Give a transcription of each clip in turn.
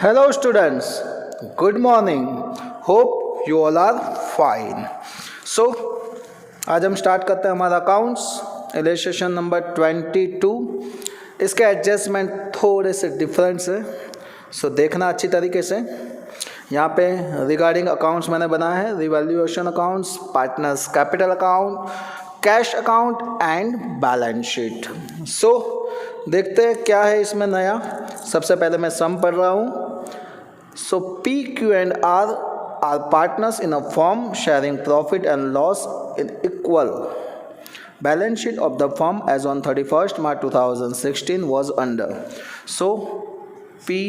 Hello students, good morning. Hope you all are fine. So आज हम start करते हैं हमारा अकाउंट्स इलस्ट्रेशन नंबर 22। इसके एडजस्टमेंट थोड़े से डिफरेंस है, सो देखना अच्छी तरीके से। यहाँ पे रिगार्डिंग अकाउंट्स मैंने बनाया है, revaluation accounts, partners capital account, cash account and balance sheet. So देखते हैं क्या है इसमें नया। सबसे पहले मैं सम पढ़ रहा हूँ। So P Q and R are partners in a firm sharing profit and loss in equal. Balance sheet of the firm as on 31st March 2016 was under. So P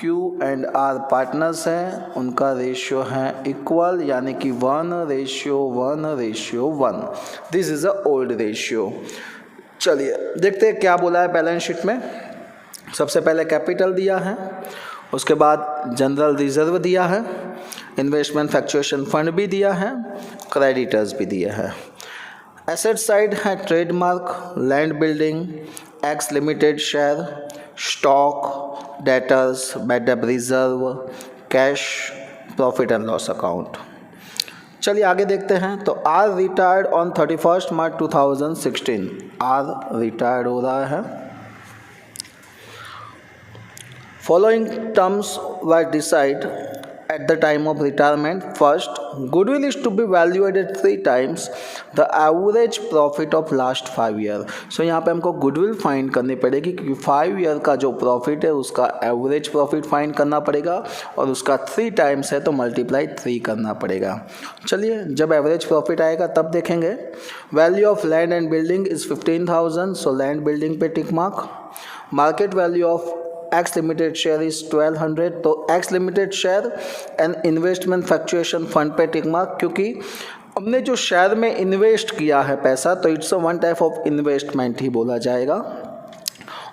Q and R partners हैं, उनका ratio है equal, यानी कि 1:1:1। This is a old ratio. चलिए देखते हैं क्या बोला है बैलेंस शीट में। सबसे पहले कैपिटल दिया है, उसके बाद जनरल रिजर्व दिया है, इन्वेस्टमेंट फ्लक्चुएशन फंड भी दिया है, क्रेडिटर्स भी दिए हैं। एसेट साइड है trademark, land building, X limited share, stock, debtors, bad debt reserve, cash, profit and loss account. चलिए आगे देखते हैं। तो R retired on 31st March 2016। R retired हो रहा है। Following terms were decided at the time of retirement. First, goodwill is to be valued at 3 times the average profit of last 5 years. So यहाँ पे हमको goodwill find करनी पड़ेगी, क्योंकि 5 year का जो प्रॉफिट है उसका एवरेज प्रॉफिट फाइंड करना पड़ेगा, और उसका 3 टाइम्स है तो मल्टीप्लाई 3 करना पड़ेगा। चलिए जब एवरेज प्रॉफिट आएगा तब देखेंगे। Value of land and building is 15,000, so land building पे tick mark. Market value of X limited share is 1200, तो X limited share and investment fluctuation fund पे टिक मार्क, क्योंकि हमने जो शेयर में इन्वेस्ट किया है पैसा, तो it's a one type of investment ही बोला जाएगा।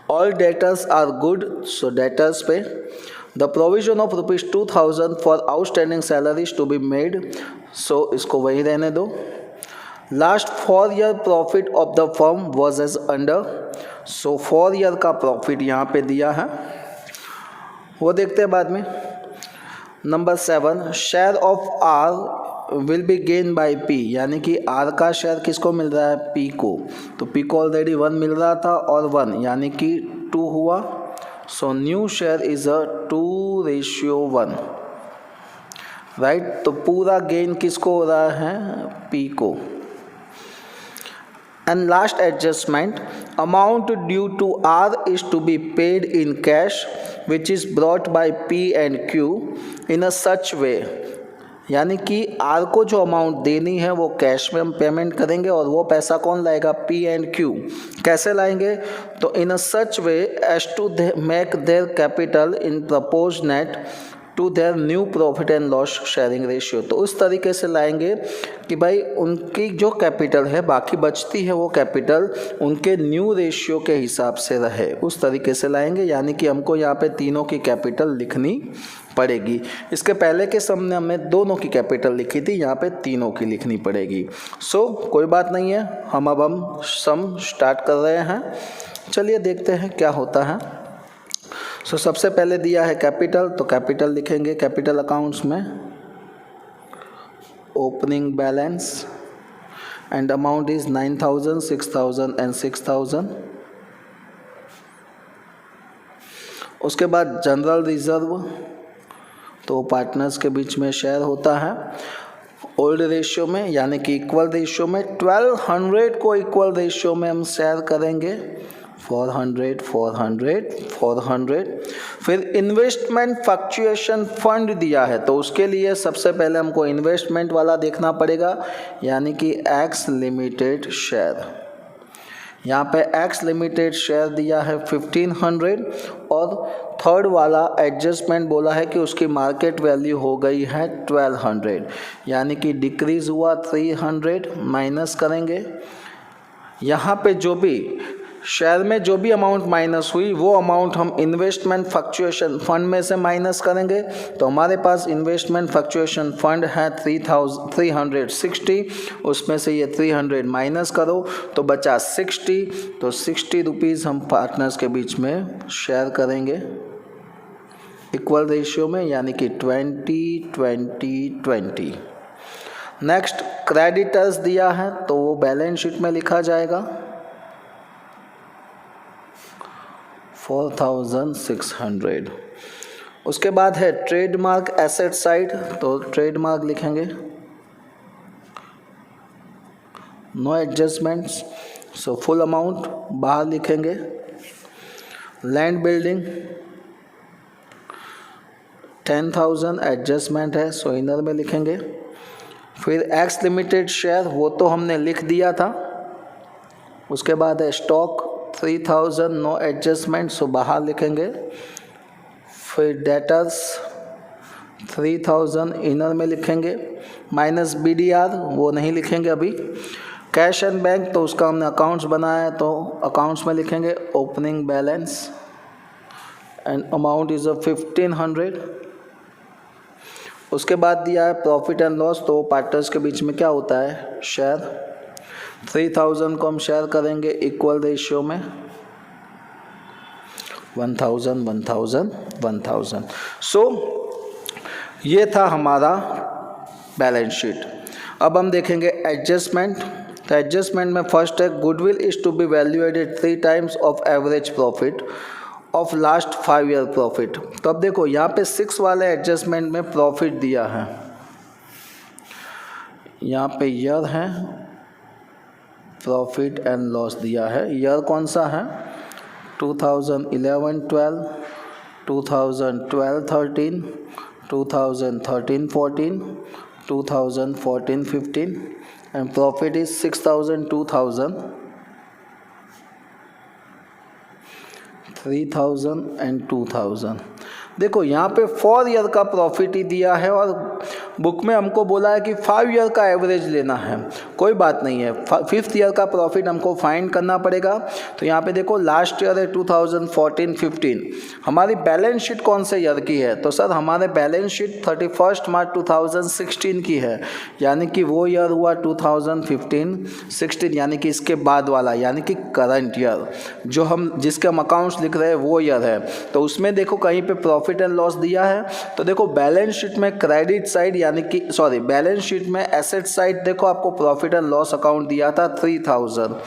All debtors are good, so debtors पे the provision of ₹2000 for outstanding salaries to be made, सो इसको वही रहने दो। Last 4 year profit of the firm was as under, so 4 year का प्रॉफिट यहाँ पे दिया है, वो देखते हैं बाद में। Number 7, share of R will be gain by P, यानी कि आर का शेयर किसको मिल रहा है? पी को। तो पी को ऑलरेडी 1 मिल रहा था और 1 यानी कि 2 हुआ। So new share is a 2:1, right. तो पूरा गेन किसको हो रहा है? पी को। And last adjustment, amount due to R is to be paid in cash, which is brought by P and Q in a such way, यानी कि R को जो अमाउंट देनी है वो कैश में हम पेमेंट करेंगे, और वो पैसा कौन लाएगा? P and Q। कैसे लाएंगे? तो in a such way as to make their capital in proposed net to their new profit and loss sharing ratio. तो उस तरीके से लाएंगे कि भाई उनकी जो कैपिटल है, बाकी बचती है वो कैपिटल उनके न्यू रेशियो के हिसाब से रहे, उस तरीके से लाएंगे। यानी कि हमको यहाँ पे तीनों की कैपिटल लिखनी पड़ेगी। इसके पहले के सम में हमने दोनों की कैपिटल लिखी थी, यहाँ पे तीनों की लिखनी पड़ेगी। सो कोई बात नहीं है, हम सम स्टार्ट कर रहे हैं। चलिए देखते हैं क्या होता है। सो सबसे पहले दिया है कैपिटल, तो कैपिटल लिखेंगे कैपिटल अकाउंट्स में, opening balance and amount is 9,000, 6,000 and 6,000। उसके बाद जनरल रिजर्व, तो पार्टनर्स के बीच में शेयर होता है ओल्ड रेशियो में, यानी कि इक्वल रेशियो में। 1200 को इक्वल रेशियो में हम शेयर करेंगे, 400, 400, 400। फिर इन्वेस्टमेंट फ्लक्चुएशन फंड दिया है, तो उसके लिए सबसे पहले हमको इन्वेस्टमेंट वाला देखना पड़ेगा, यानी कि एक्स लिमिटेड शेयर। यहाँ पे एक्स लिमिटेड शेयर दिया है 1500, और थर्ड वाला एडजस्टमेंट बोला है कि उसकी मार्केट वैल्यू हो गई है 1200, यानी कि डिक्रीज हुआ 300, माइनस करेंगे। यहाँ पे जो भी शेयर में जो भी अमाउंट माइनस हुई वो अमाउंट हम इन्वेस्टमेंट फ्लक्चुएशन फंड में से माइनस करेंगे। तो हमारे पास इन्वेस्टमेंट फ्लक्चुएशन फंड है 360, उसमें से ये 300 माइनस करो तो बचा 60, तो 60 रुपीज़ हम पार्टनर्स के बीच में शेयर करेंगे। इक्वल रेशियो में, यानी कि 20-20-20। नेक्स्ट क्रेडिटर्स दिया है तो वो बैलेंस शीट में लिखा जाएगा 4600। उसके बाद है ट्रेडमार्क एसेट साइड, तो ट्रेडमार्क लिखेंगे no adjustments, so full amount बाहर लिखेंगे। लैंड बिल्डिंग 10,000 एडजस्टमेंट है, सो इनर में लिखेंगे। फिर एक्स लिमिटेड शेयर वो तो हमने लिख दिया था। उसके बाद है स्टॉक 3000 नो एडजस्टमेंट, सो बाहर लिखेंगे। फिर डेटर्स 3000 इनर में लिखेंगे, माइनस BDR वो नहीं लिखेंगे अभी। कैश एंड बैंक तो उसका हमने अकाउंट्स बनाया है, तो अकाउंट्स में लिखेंगे opening balance and amount is 1500। उसके बाद दिया है प्रॉफिट एंड लॉस, तो पार्टनर्स के बीच में क्या होता है, शेयर। 3000 को हम शेयर करेंगे इक्वल रेशियो में 1000 1000 1000। सो ये था हमारा बैलेंस शीट। अब हम देखेंगे एडजस्टमेंट। तो एडजस्टमेंट में फर्स्ट है goodwill is to be valuated 3 times of average profit of last 5 year profit. तो अब देखो यहाँ पे 6 वाले एडजस्टमेंट में प्रॉफिट दिया है, यहाँ पे ईयर है, प्रॉफिट एंड लॉस दिया है। ईयर कौन सा है, 2011-12, 2012-13, 2013-14, 2014-15 and profit is 6000, 2000, 3000 and 2000। देखो यहाँ पे 4 ईयर का प्रॉफिट ही दिया है और बुक में हमको बोला है कि 5 ईयर का एवरेज लेना है। कोई बात नहीं है, 5th ईयर का प्रॉफिट हमको फाइंड करना पड़ेगा। तो यहाँ पे देखो लास्ट ईयर है 2014-15। हमारी बैलेंस शीट कौन से ईयर की है, तो सर हमारे बैलेंस शीट 31 मार्च 2016 की है, यानी कि वो ईयर हुआ 2015-16, यानी कि इसके बाद वाला, यानी कि करंट ईयर जो हम जिसके हम अकाउंट्स लिख रहे हैं वो ईयर है। तो उसमें देखो कहीं पे प्रॉफिट एंड लॉस दिया है, तो देखो बैलेंस शीट में क्रेडिट साइड यानी कि बैलेंस शीट में एसेट साइड देखो आपको प्रॉफिट एंड लॉस अकाउंट दिया था 3000।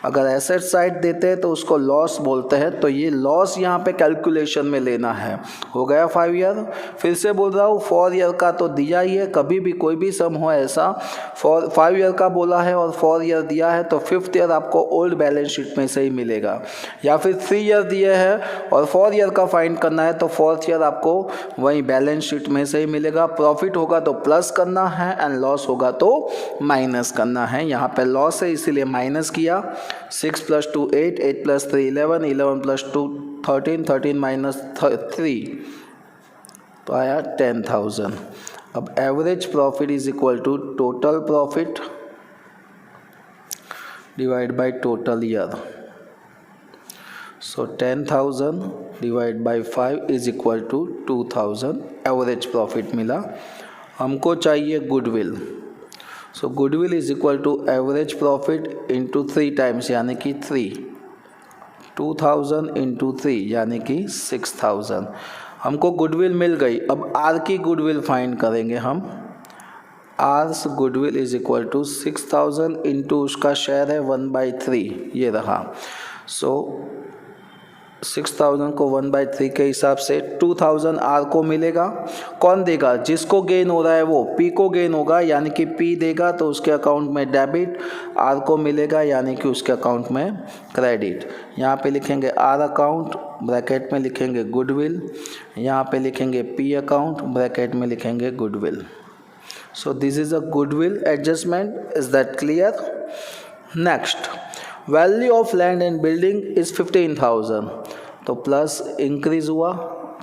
अगर एसेट साइड देते हैं तो उसको लॉस बोलते हैं, तो ये लॉस यहाँ पे कैलकुलेशन में लेना है। हो गया 5 ईयर। फिर से बोल रहा हूँ 4 ईयर का तो दिया ही है, कभी भी कोई भी सम हो ऐसा 5 ईयर का बोला है और 4 ईयर दिया है, तो 5th ईयर आपको ओल्ड बैलेंस शीट में से ही मिलेगा। या फिर 3 ईयर दिए हैं और 4 ईयर का फाइंड करना है, तो 4th ईयर आपको वही बैलेंस शीट में से ही मिलेगा। प्रॉफिट होगा तो प्लस करना है एंड लॉस होगा तो माइनस करना है। यहाँ पे लॉस है इसीलिए माइनस किया। 6 + 2 8, 8 + 3 11, 11 + 2 13, 13 - 3 तो आया 10,000। अब average profit is equal to total profit divide by total year. So 10,000 divide by 5 is equal to 2000 average profit मिला। हमको चाहिए goodwill. So goodwill is equal to average profit into 3 times यानी कि 3, 2000 इंटू 3 यानी कि 6000। हमको गुडविल मिल गई। अब आर की गुडविल फाइंड करेंगे हम। R's goodwill is equal to 6000 into उसका शेयर है 1/3, ये रहा। सो 6000 को 1/3 के हिसाब से 2000 आर को मिलेगा। कौन देगा, जिसको गेन हो रहा है वो पी को गेन होगा, यानी कि पी देगा तो उसके अकाउंट में डेबिट, आर को मिलेगा यानी कि उसके अकाउंट में क्रेडिट। यहाँ पे लिखेंगे आर अकाउंट, ब्रैकेट में लिखेंगे गुडविल, यहाँ पे लिखेंगे पी अकाउंट, ब्रैकेट में लिखेंगे goodwill. So this is a goodwill adjustment. Is that clear? Next, value of land and building is 15,000, तो प्लस इंक्रीज हुआ,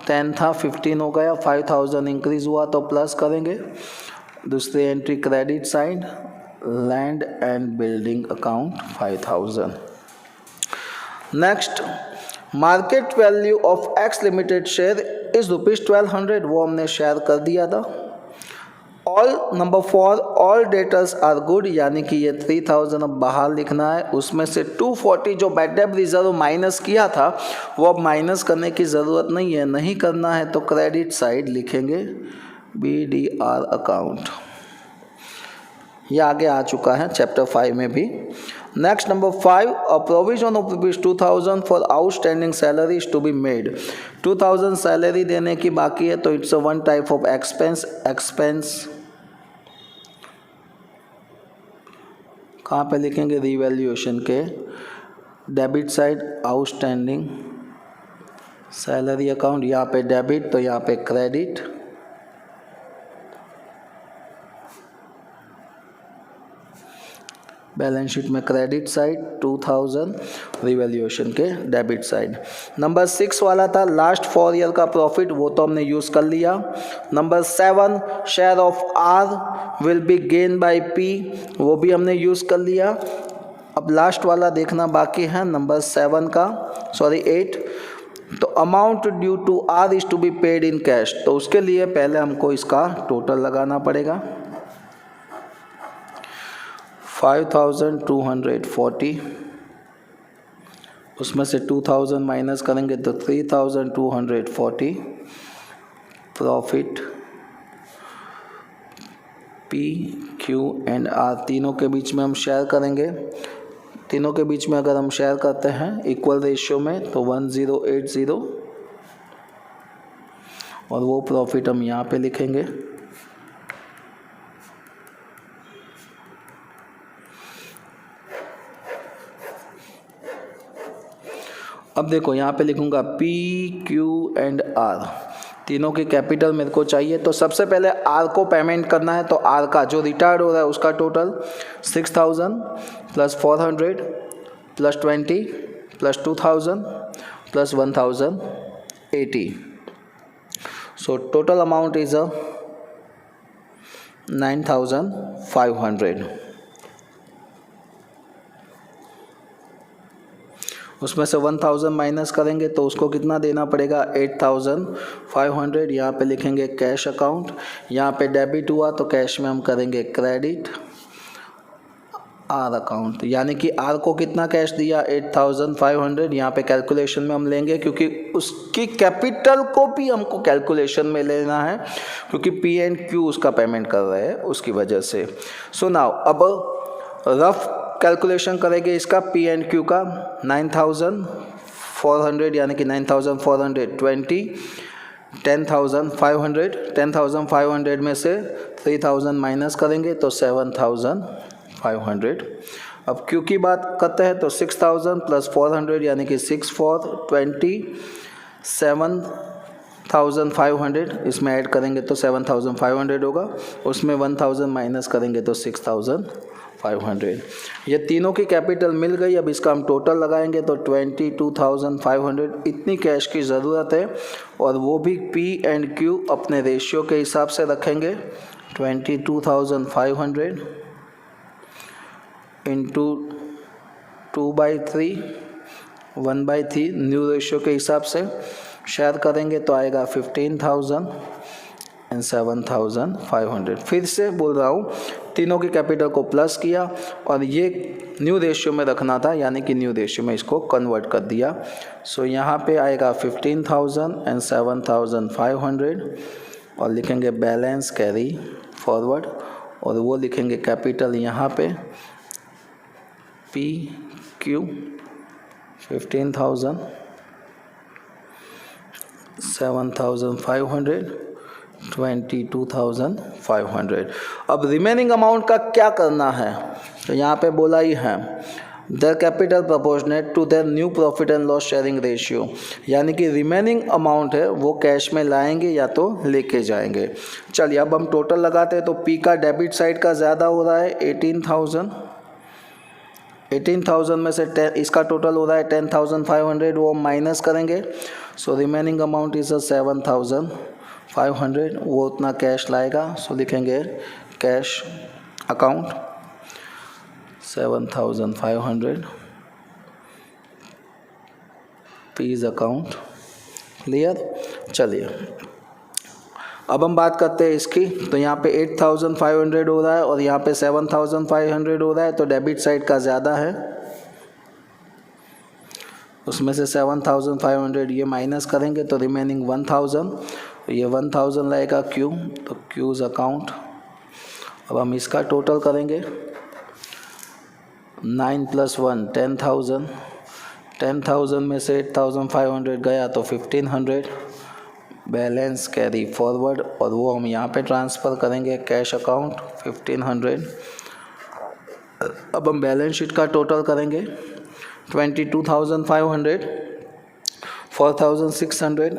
10 था 15 हो गया, 5000 इंक्रीज हुआ तो प्लस करेंगे। दूसरी entry credit side, land and building account 5000। Next, market value of X limited share is ₹1200, वो हमने शेयर कर दिया था। All number 4 all debtors are good, यानी कि ये 3000 अब बाहर लिखना है। उसमें से 240 जो बैड डेट रिजर्व माइनस किया था वो अब माइनस करने की ज़रूरत नहीं है, नहीं करना है तो क्रेडिट साइड लिखेंगे BDR अकाउंट। ये आगे आ चुका है चैप्टर 5 में भी। Next number 5, a provision of ₹2000 for outstanding salary is to be made. 2000 salary देने की बाकी है तो it's a one type of expense. Expense कहाँ पे लिखेंगे? रिवैल्यूएशन के debit side outstanding salary account, यहाँ पे डेबिट तो यहाँ पे क्रेडिट। बैलेंस शीट में क्रेडिट साइड 2000, रिवैल्यूएशन के डेबिट साइड। नंबर 6 वाला था लास्ट 4 ईयर का प्रॉफिट, वो तो हमने यूज़ कर लिया। Number 7 share of R will be gain bye P, वो भी हमने यूज़ कर लिया। अब लास्ट वाला देखना बाकी है नंबर 8। तो amount due to R is to be paid in cash, तो उसके लिए पहले हमको इसका टोटल लगाना पड़ेगा। 5240, उसमें से 2000 माइनस करेंगे तो 3240 profit P, Q and R तीनों के बीच में हम शेयर करेंगे। तीनों के बीच में अगर हम शेयर करते हैं इक्वल रेशियो में तो 1080 और वो प्रॉफिट हम यहाँ पे लिखेंगे। अब देखो यहाँ पे लिखूंगा P, Q एंड R, तीनों की कैपिटल मेरे को चाहिए। तो सबसे पहले R को पेमेंट करना है, तो R का जो रिटायर्ड हो रहा है उसका total 6000 plus 400 plus 20 plus 2000 plus 1080, so total amount is 9500। उसमें से 1000 माइनस करेंगे तो उसको कितना देना पड़ेगा? 8500। यहाँ पे लिखेंगे कैश अकाउंट, यहाँ पे डेबिट हुआ तो कैश में हम करेंगे क्रेडिट R अकाउंट, यानी कि R को कितना कैश दिया? 8500। यहाँ पे कैलकुलेशन में हम लेंगे क्योंकि उसकी कैपिटल को भी हमको कैलकुलेशन में लेना है, क्योंकि P एंड Q उसका पेमेंट कर रहे हैं उसकी वजह से। सो नाउ अब रफ कैलकुलेशन करेंगे इसका P एंड Q का। 9400 यानी कि 9420, 10500 में से 3000 माइनस करेंगे तो 7500। अब Q की बात करते हैं तो 6000 प्लस 400 यानी कि 6420, 7500 इसमें ऐड करेंगे तो 7500 होगा। उसमें 1000 माइनस करेंगे तो 6500। ये तीनों की कैपिटल मिल गई। अब इसका हम टोटल लगाएंगे तो 22500। इतनी कैश की ज़रूरत है और वो भी P एंड Q अपने रेशियो के हिसाब से रखेंगे। 22500 इंटू 2/3, 1/3 न्यू रेशियो के हिसाब से शेयर करेंगे तो आएगा 15000 एंड 7500। फिर से बोल रहा हूँ, तीनों की कैपिटल को प्लस किया और ये न्यू रेशियो में रखना था, यानी कि न्यू रेशियो में इसको कन्वर्ट कर दिया। सो यहाँ पे आएगा 15000 एंड 7500 और लिखेंगे बैलेंस कैरी फॉरवर्ड और वो लिखेंगे कैपिटल यहाँ पे P, Q 15000, 7500, 22500। अब रिमेनिंग अमाउंट का क्या करना है? तो यहाँ पे बोला ही है the capital proportionate to their new profit and loss sharing ratio, यानी कि रिमेनिंग अमाउंट है वो कैश में लाएंगे या तो लेके जाएंगे। चलिए अब हम टोटल लगाते हैं तो P का डेबिट साइड का ज़्यादा हो रहा है 18000 में से 10 इसका टोटल हो रहा है 10500, वो माइनस करेंगे। सो रिमेनिंग अमाउंट इज 7500, वो उतना कैश लाएगा। सो लिखेंगे cash account 7500 P's account. Clear? चलिए अब हम बात करते हैं इसकी, तो यहाँ पे 8500 हो रहा है और यहाँ पे 7500 हो रहा है, तो डेबिट साइड का ज़्यादा है, उसमें से 7500 ये माइनस करेंगे तो रिमेनिंग 1000, ये 1000 रहेगा क्यू, तो क्यूज अकाउंट। अब हम इसका टोटल करेंगे, 9 + 1 10,000, 10,000 में से 8500 गया तो 1500, बैलेंस कैरी फॉरवर्ड, और वो हम यहाँ पे ट्रांसफ़र करेंगे कैश अकाउंट 1500। अब हम बैलेंस शीट का टोटल करेंगे, 22,500, 4,600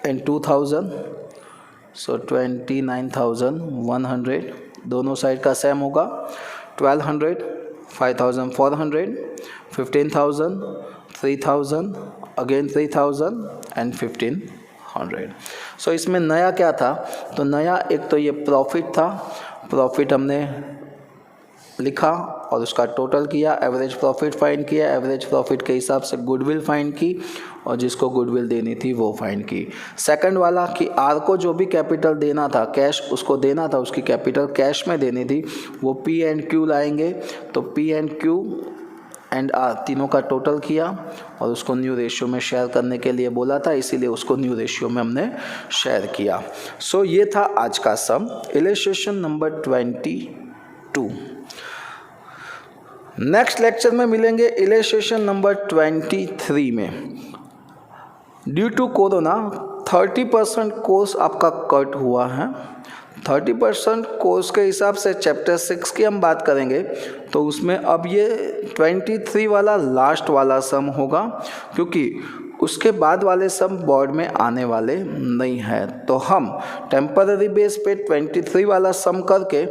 एंड 2,000, सो 29,100, दोनों साइड का सेम होगा, 1200, 5,400, 15,000, 3,000, अगेन 3,000 एंड 1,500। सो इसमें नया क्या था, तो नया एक तो ये प्रॉफिट था, प्रॉफिट हमने लिखा और उसका टोटल किया, एवरेज प्रॉफिट फाइंड किया, एवरेज प्रॉफिट के हिसाब से गुडविल फाइंड की और जिसको गुडविल देनी थी वो फाइंड की। सेकंड वाला कि आर को जो भी कैपिटल देना था, कैश उसको देना था, उसकी कैपिटल कैश में देनी थी, वो पी एंड क्यू लाएंगे, तो P and Q and R तीनों का टोटल किया और उसको न्यू रेशियो में शेयर करने के लिए बोला था, इसीलिए उसको न्यू रेशियो में हमने शेयर किया। सो ये था आज का sum. Illustration number 22। Next lecture में मिलेंगे इलस्ट्रेशन नंबर 23 में। ड्यू टू कोरोना 30% कोर्स आपका कट हुआ है। 30% कोर्स के हिसाब से चैप्टर 6 की हम बात करेंगे, तो उसमें अब ये 23 वाला लास्ट वाला सम होगा, क्योंकि उसके बाद वाले सम बोर्ड में आने वाले नहीं हैं। तो हम टेम्पररी बेस पे 23 वाला सम करके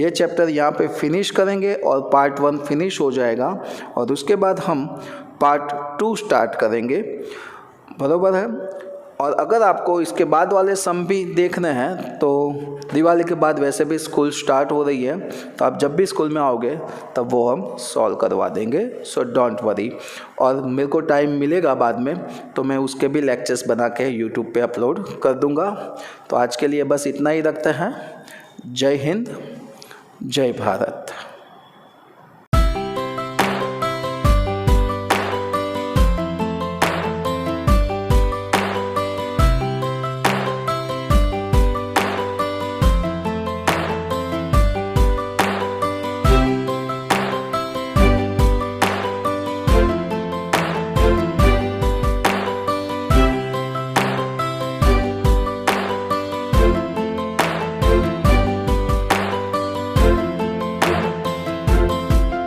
ये चैप्टर यहाँ पे फिनिश करेंगे और पार्ट 1 फिनिश हो जाएगा और उसके बाद हम पार्ट 2 स्टार्ट करेंगे, बराबर है। और अगर आपको इसके बाद वाले सम भी देखने हैं तो दिवाली के बाद वैसे भी स्कूल स्टार्ट हो रही है, तो आप जब भी स्कूल में आओगे तब वो हम सॉल्व करवा देंगे, सो डोंट वरी। और मेरे को टाइम मिलेगा बाद में तो मैं उसके भी लेक्चर्स बना के यूट्यूब पे अपलोड कर दूंगा। तो आज के लिए बस इतना ही रखते हैं। जय हिंद, जय भारत।